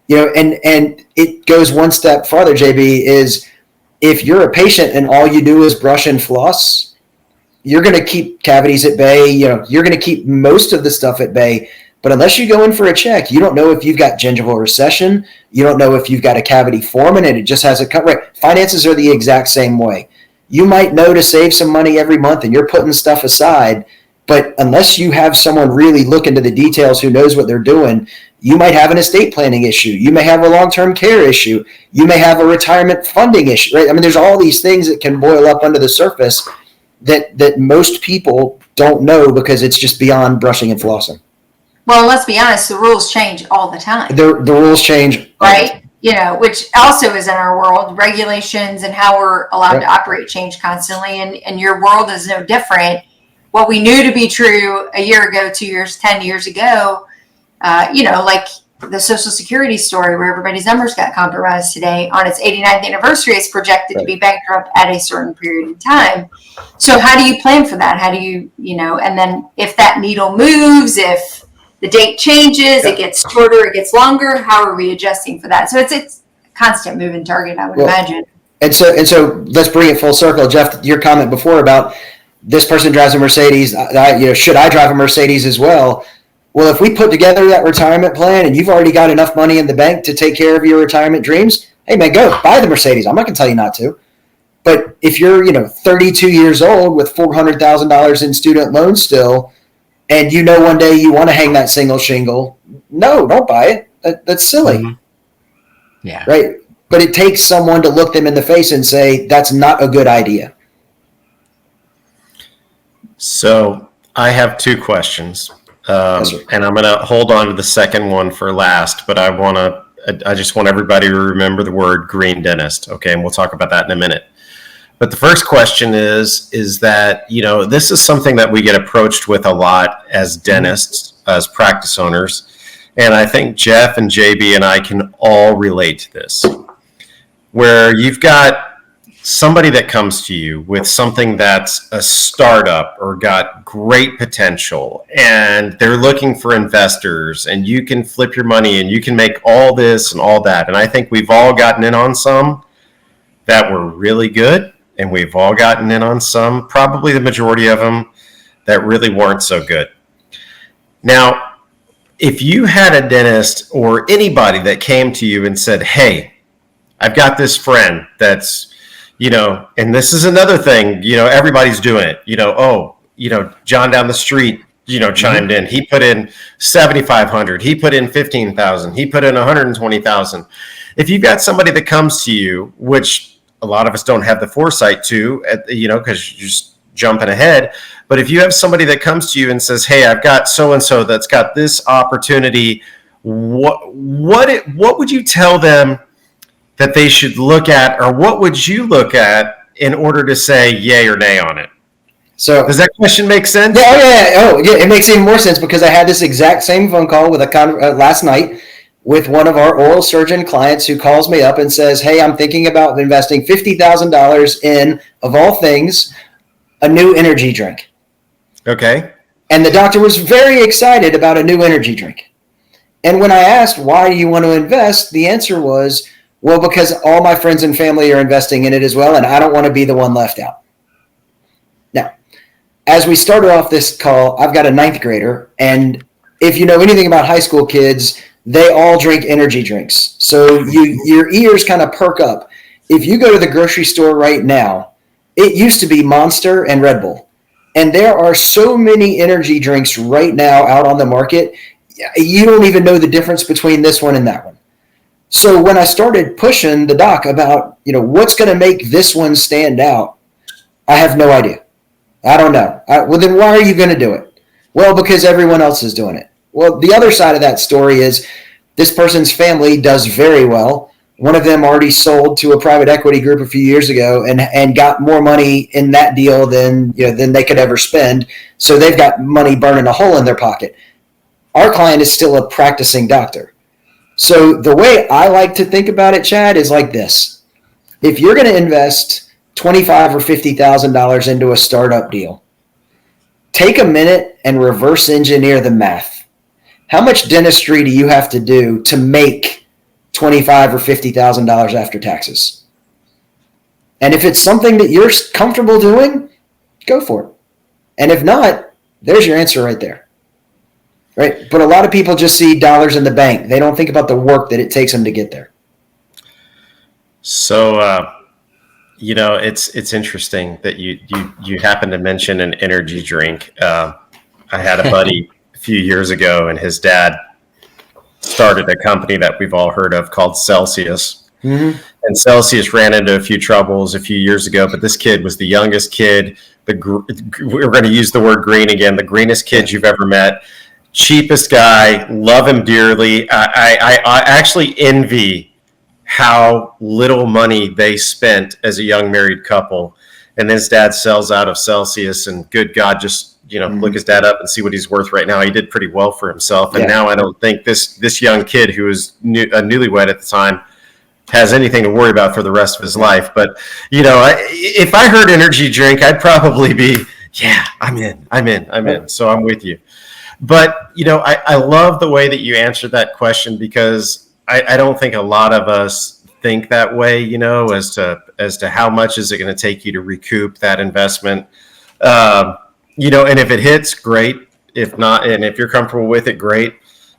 and it goes one step farther, JB, is if you're a patient and all you do is brush and floss, you're going to keep cavities at bay. You're going to keep most of the stuff at bay. But unless you go in for a check, you don't know if you've got gingival recession. You don't know if you've got a cavity forming and it just hasn't cut right. Finances are the exact same way. You might know to save some money every month and you're putting stuff aside, but unless you have someone really look into the details who knows what they're doing, you might have an estate planning issue. You may have a long-term care issue. You may have a retirement funding issue, right? There's all these things that can boil up under the surface that most people don't know because it's just beyond brushing and flossing. Well, let's be honest, the rules change all the time. The rules change. Right? Which also is in our world. Regulations and how we're allowed to operate change constantly. And your world is no different. What we knew to be true a year ago, 2 years, 10 years ago, like the Social Security story where everybody's numbers got compromised today on its 89th anniversary, is projected to be bankrupt at a certain period of time. So how do you plan for that? How do you, and then if that needle moves, if the date changes, it gets shorter, it gets longer, how are we adjusting for that? So it's a constant moving target, I would imagine. And so let's bring it full circle. Jeff, your comment before about this person drives a Mercedes, should I drive a Mercedes as well? Well, if we put together that retirement plan and you've already got enough money in the bank to take care of your retirement dreams, hey man, go buy the Mercedes. I'm not going to tell you not to. But if you're, 32 years old with $400,000 in student loans still, and one day you want to hang that single shingle, no, don't buy it. That's silly. Mm-hmm. Yeah. Right. But it takes someone to look them in the face and say, that's not a good idea. So I have two questions. And I'm going to hold on to the second one for last, but I just want everybody to remember the word green dentist. Okay. And we'll talk about that in a minute. But the first question is that, this is something that we get approached with a lot as dentists, as practice owners. And I think Jeff and JB and I can all relate to this, where you've got somebody that comes to you with something that's a startup or got great potential, and they're looking for investors, and you can flip your money and you can make all this and all that. And I think we've all gotten in on some that were really good. And we've all gotten in on some, probably the majority of them, that really weren't so good. Now, if you had a dentist or anybody that came to you and said, "Hey, I've got this friend that's, and this is another thing, everybody's doing it, John down the street, chimed in. He put in $7,500. He put in $15,000. He put in $120,000. If you've got somebody that comes to you, which a lot of us don't have the foresight to, because you're just jumping ahead. But if you have somebody that comes to you and says, "Hey, I've got so-and-so that's got this opportunity," what would you tell them that they should look at, or what would you look at in order to say yay or nay on it? So does that question make sense? Yeah. It makes even more sense because I had this exact same phone call with last night with one of our oral surgeon clients who calls me up and says, "Hey, I'm thinking about investing $50,000 in, of all things, a new energy drink." Okay. And the doctor was very excited about a new energy drink. And when I asked, "Why do you want to invest?" the answer was, "Well, because all my friends and family are investing in it as well, and I don't want to be the one left out." Now, as we started off this call, I've got a 9th grader, and if you know anything about high school kids, they all drink energy drinks. So your ears kind of perk up. If you go to the grocery store right now, it used to be Monster and Red Bull. And there are so many energy drinks right now out on the market, you don't even know the difference between this one and that one. So when I started pushing the doc about, what's going to make this one stand out, I have no idea. I don't know. Well, then why are you going to do it? Well, because everyone else is doing it. Well, the other side of that story is this person's family does very well. One of them already sold to a private equity group a few years ago and got more money in that deal than they could ever spend. So they've got money burning a hole in their pocket. Our client is still a practicing doctor. So the way I like to think about it, Chad, is like this. If you're going to invest $25,000 or $50,000 into a startup deal, take a minute and reverse engineer the math. How much dentistry do you have to do to make $25,000 or $50,000 after taxes? And if it's something that you're comfortable doing, go for it. And if not, there's your answer right there. Right? But a lot of people just see dollars in the bank. They don't think about the work that it takes them to get there. So, it's interesting that you happen to mention an energy drink. I had a buddy a few years ago, and his dad started a company that we've all heard of called Celsius. Mm-hmm. And Celsius ran into a few troubles a few years ago, but this kid was the youngest kid. We're going to use the word green again, the greenest kid you've ever met. Cheapest guy, love him dearly. I actually envy how little money they spent as a young married couple. And his dad sells out of Celsius, and good God, just look his dad up and see what he's worth right now. He did pretty well for himself. And now I don't think this young kid who was a newlywed at the time has anything to worry about for the rest of his life. But, if I heard energy drink, I'd probably be, I'm in. So I'm with you. But, I love the way that you answered that question, because I don't think a lot of us think that way, as to how much is it going to take you to recoup that investment. And if it hits, great. If not, and if you're comfortable with it, great.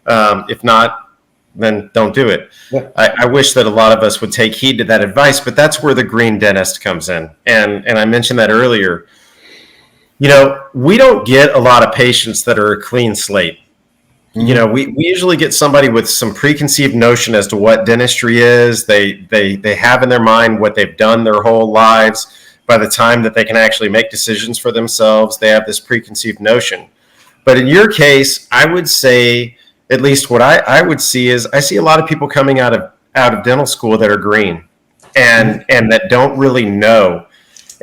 If not, then don't do it. Yeah. I wish that a lot of us would take heed to that advice, but that's where the green dentist comes in. And I mentioned that earlier. We don't get a lot of patients that are a clean slate. Mm-hmm. We usually get somebody with some preconceived notion as to what dentistry is. They have in their mind what they've done their whole lives. By the time that they can actually make decisions for themselves, they have this preconceived notion. But in your case, I would say, at least what I would see is, I see a lot of people coming out of dental school that are green and that don't really know.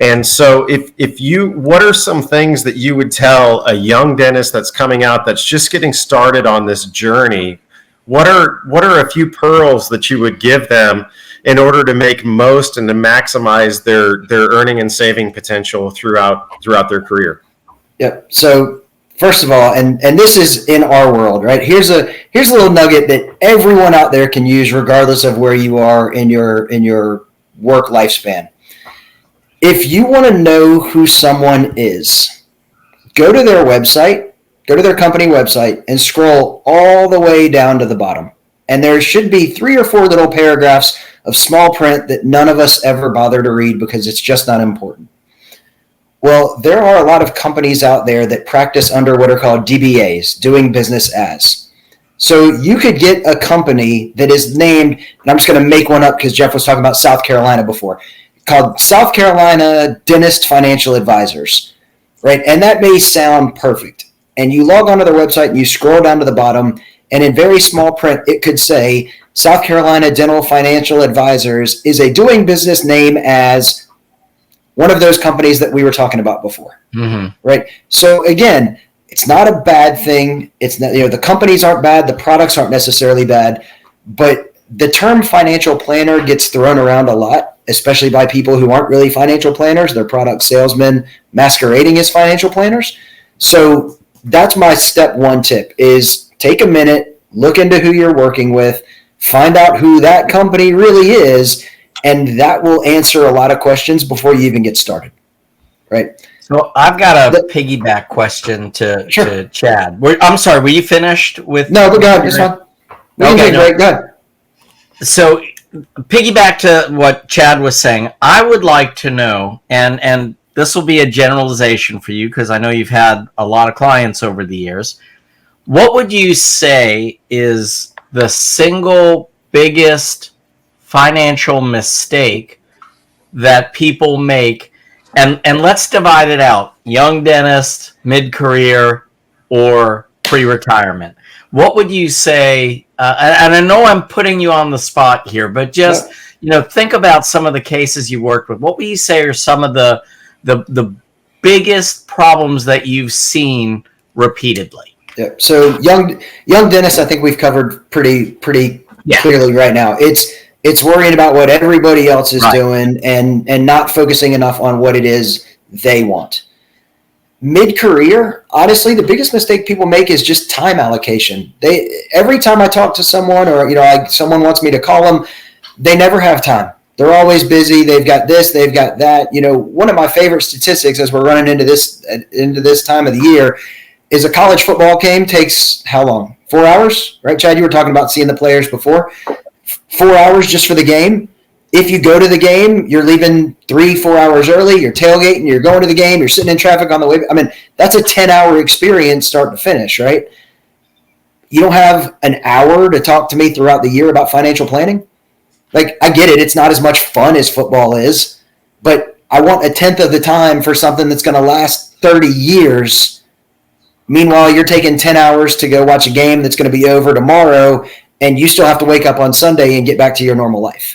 And so what are some things that you would tell a young dentist that's coming out, that's just getting started on this journey? What are a few pearls that you would give them in order to make most and to maximize their earning and saving potential throughout their career? Yep. So first of all, and this is in our world, right? Here's a little nugget that everyone out there can use, regardless of where you are in your work lifespan. If you want to know who someone is, go to their website, go to their company website, and scroll all the way down to the bottom. And there should be 3 or 4 little paragraphs of small print that none of us ever bother to read because it's just not important. Well, there are a lot of companies out there that practice under what are called DBAs, doing business as. So you could get a company that is named, and I'm just going to make one up because Jeff was talking about South Carolina before, called South Carolina Dentist Financial Advisors, right? And that may sound perfect. And you log onto their website and you scroll down to the bottom, and in very small print, it could say South Carolina Dental Financial Advisors is a doing business name as one of those companies that we were talking about before, right? So again, it's not a bad thing. It's not, the companies aren't bad. The products aren't necessarily bad, but the term financial planner gets thrown around a lot, especially by people who aren't really financial planners. They're product salesmen masquerading as financial planners. So that's my step 1 tip is take a minute, look into who you're working with, find out who that company really is, and that will answer a lot of questions before you even get started, right? So I've got a piggyback question to Chad. I'm sorry, were you finished with? No, but go ahead. It's fine. Okay, great. Go ahead. So piggyback to what Chad was saying, I would like to know, and this will be a generalization for you because I know you've had a lot of clients over the years. What would you say is the single biggest financial mistake that people make? And let's divide it out. Young dentist, mid-career, or pre-retirement. What would you say? And I know I'm putting you on the spot here, but just think about some of the cases you worked with. What would you say are some of the biggest problems that you've seen repeatedly? Yeah. So young dentists, I think we've covered pretty clearly right now. It's worrying about what everybody else is doing and not focusing enough on what it is they want. Mid-career, honestly, the biggest mistake people make is just time allocation. Every time I talk to someone, or someone wants me to call them, they never have time. They're always busy. They've got this, they've got that. One of my favorite statistics as we're running into this time of the year is a college football game takes how long? 4 hours, right, Chad? You were talking about seeing the players before. 4 hours just for the game. If you go to the game, you're leaving 3-4 hours early, you're tailgating, you're going to the game, you're sitting in traffic on the way. I mean, that's a 10-hour experience start to finish, right? You don't have an hour to talk to me throughout the year about financial planning? Like, I get it. It's not as much fun as football is, but I want a tenth of the time for something that's going to last 30 years. Meanwhile, you're taking 10 hours to go watch a game that's going to be over tomorrow, and you still have to wake up on Sunday and get back to your normal life.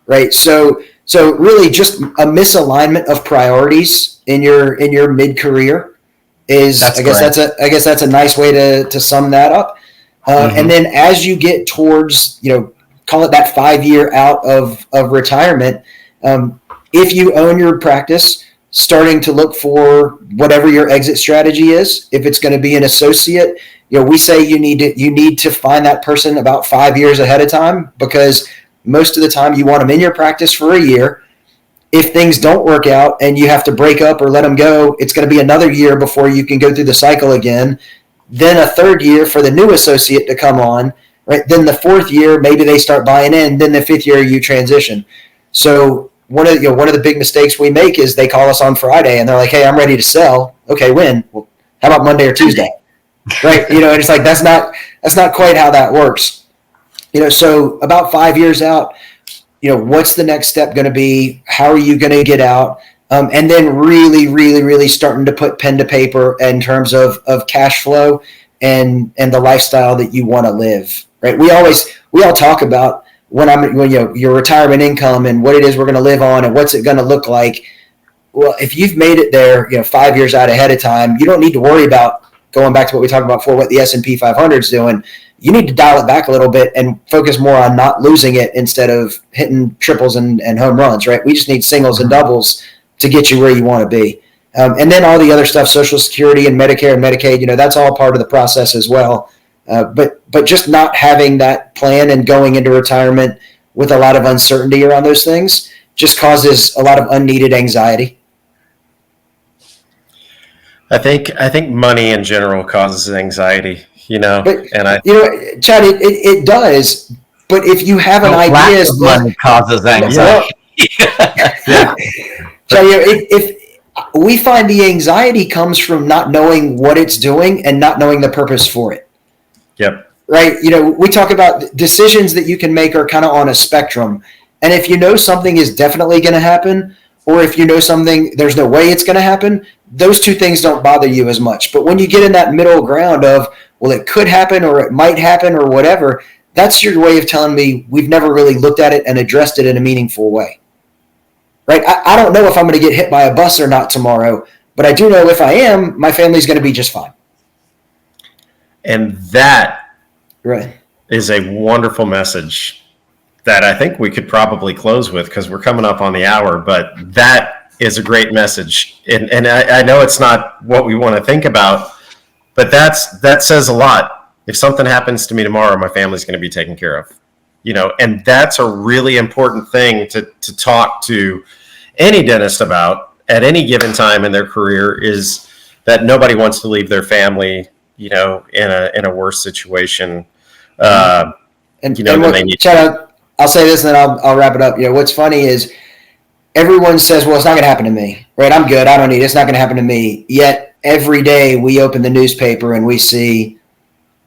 Right. So really just a misalignment of priorities in your mid-career is, I guess that's a nice way to sum that up. And then as you get towards, call it that 5-year out of retirement, if you own your practice, starting to look for whatever your exit strategy is. If it's going to be an associate, we say you need to find that person about 5 years ahead of time, because most of the time you want them in your practice for a year. If things don't work out and you have to break up or let them go, it's going to be another year before you can go through the cycle again. Then a third year for the new associate to come on, right? Then the fourth year, maybe they start buying in. Then the fifth year you transition. So one of the big mistakes we make is they call us on Friday and they're like, "Hey, I'm ready to sell." Okay, when? Well, how about Monday or Tuesday? Right? And it's like that's not quite how that works. So about 5 years out, what's the next step going to be? How are you going to get out? And then really, really, really starting to put pen to paper in terms of cash flow and the lifestyle that you want to live. Right? We all talk about your retirement income and what it is we're going to live on and what's it going to look like. Well, if you've made it there, 5 years out ahead of time, you don't need to worry about going back to what we talked about before, what the S&P 500 is doing. You need to dial it back a little bit and focus more on not losing it instead of hitting triples and home runs, right? We just need singles and doubles to get you where you want to be. And then all the other stuff, Social Security and Medicare and Medicaid, that's all part of the process as well. But just not having that plan and going into retirement with a lot of uncertainty around those things just causes a lot of unneeded anxiety. I think money in general causes anxiety, But, and Chad, it does. But if you have an idea, lack of money causes anxiety. Yeah. So if we find the anxiety comes from not knowing what it's doing and not knowing the purpose for it. Yep. Right. We talk about decisions that you can make are kind of on a spectrum. And if something is definitely going to happen, or if something, there's no way it's going to happen, those two things don't bother you as much. But when you get in that middle ground of, well, it could happen or it might happen or whatever, that's your way of telling me we've never really looked at it and addressed it in a meaningful way. Right? I don't know if I'm going to get hit by a bus or not tomorrow, but I do know if I am, my family's going to be just fine. And that right. is a wonderful message that I think we could probably close with, because we're coming up on the hour, but that is a great message. And I know it's not what we want to think about, but that says a lot. If something happens to me tomorrow, my family's going to be taken care of, and that's a really important thing to talk to any dentist about at any given time in their career, is that nobody wants to leave their family, in a worse situation. Chad, I'll say this and then I'll wrap it up. What's funny is everyone says, well, it's not going to happen to me, right? I'm good. I don't need it. It's not going to happen to me. Yet every day we open the newspaper and we see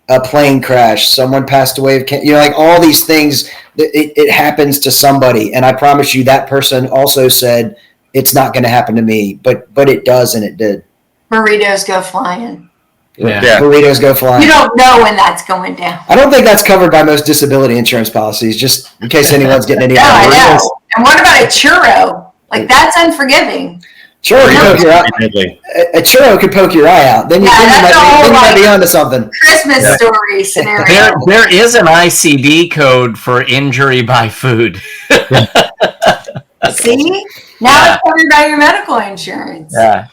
a plane crash, someone passed away, like all these things, it happens to somebody. And I promise you that person also said, it's not going to happen to me, but it does. And it did. Burritos go flying. Yeah. Burritos go You flying. don't know when that's going down. I don't think that's covered by most disability insurance policies, just in case anyone's getting any No, I idea. know. And what about a churro? Like, that's unforgiving. Churro could poke your eye. Deadly. A churro could poke your eye out. Then you, Yeah, then you, that's might, a be, whole then you might be lot. onto something. Christmas story scenario. There is an ICD code for injury by food. See? Now it's covered by your medical insurance. Yeah.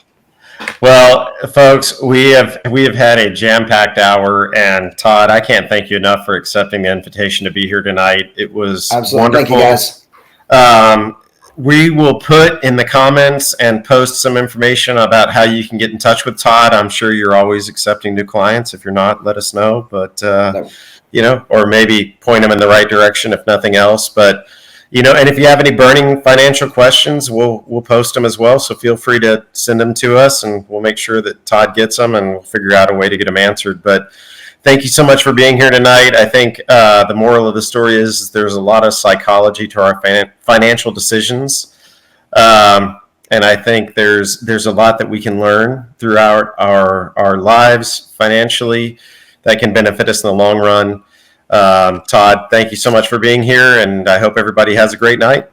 Well, folks, we have had a jam-packed hour, and Todd, I can't thank you enough for accepting the invitation to be here tonight. It was Absolutely. wonderful. Thank you, guys. We will put in the comments and post some information about how you can get in touch with Todd. I'm sure you're always accepting new clients. If you're not, let us know. But or maybe point them in the right direction if nothing else. But and if you have any burning financial questions, we'll post them as well. So feel free to send them to us, and we'll make sure that Todd gets them, and we'll figure out a way to get them answered. But thank you so much for being here tonight. I think the moral of the story is there's a lot of psychology to our financial decisions, and I think there's a lot that we can learn throughout our lives financially that can benefit us in the long run. Todd, thank you so much for being here, and I hope everybody has a great night.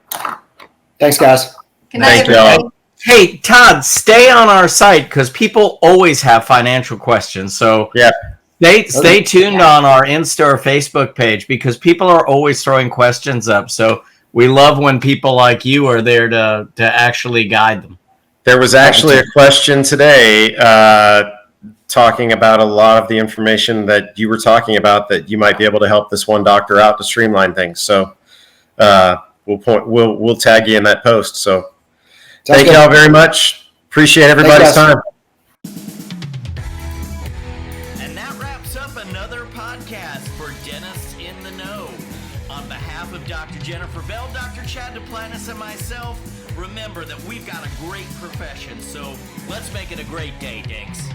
Thanks, guys. Good night, Thank you everybody. all. Hey, Todd, stay on our site because people always have financial questions. So Yeah. stay tuned on our Insta or Facebook page because people are always throwing questions up. So we love when people like you are there to actually guide them. There was actually a question today talking about a lot of the information that you were talking about that you might be able to help this one doctor out to streamline things. So we'll tag you in that post. So thank you all very much. Appreciate everybody's time. And that wraps up another podcast for Dentists in the Know. On behalf of Dr. Jennifer Bell, Dr. Chad Duplantis, and myself, remember that we've got a great profession. So let's make it a great day, Dinks.